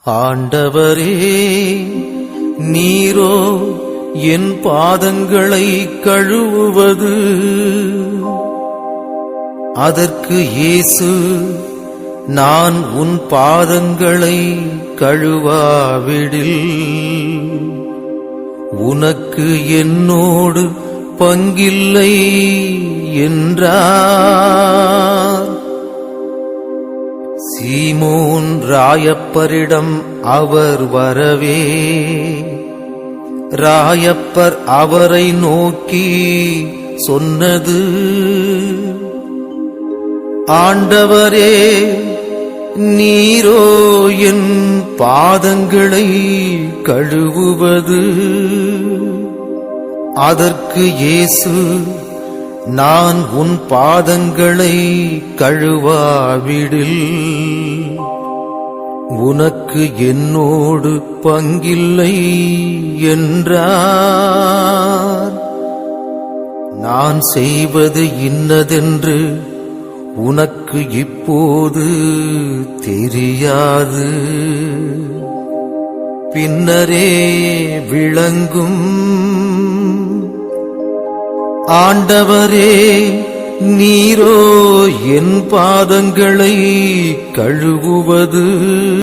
ஆண்டவரே, நீரோ என் பாதங்களை கழுவுவது. அதற்கு இயேசு, நான் உன் பாதங்களை கழுவாவிடில் உனக்கு என்னோடு பங்கில்லை என்றார். சீமோன் ராயப்பரிடம் அவர் வரவே, ராயப்பர் அவரை நோக்கி சொன்னது, ஆண்டவரே, நீரோ என் பாதங்களை கழுவுவது. அதற்கு இயேசு, நான் உன் பாதங்களை கழுவாவிடில் உனக்கு என்னோடு பங்கில்லை என்றார். நான் செய்வது இன்னதென்று உனக்கு இப்போது தெரியாது, பின்னரே விளங்கும். ஆண்டவரே, நீரோ என் பாதங்களை கழுவுவது.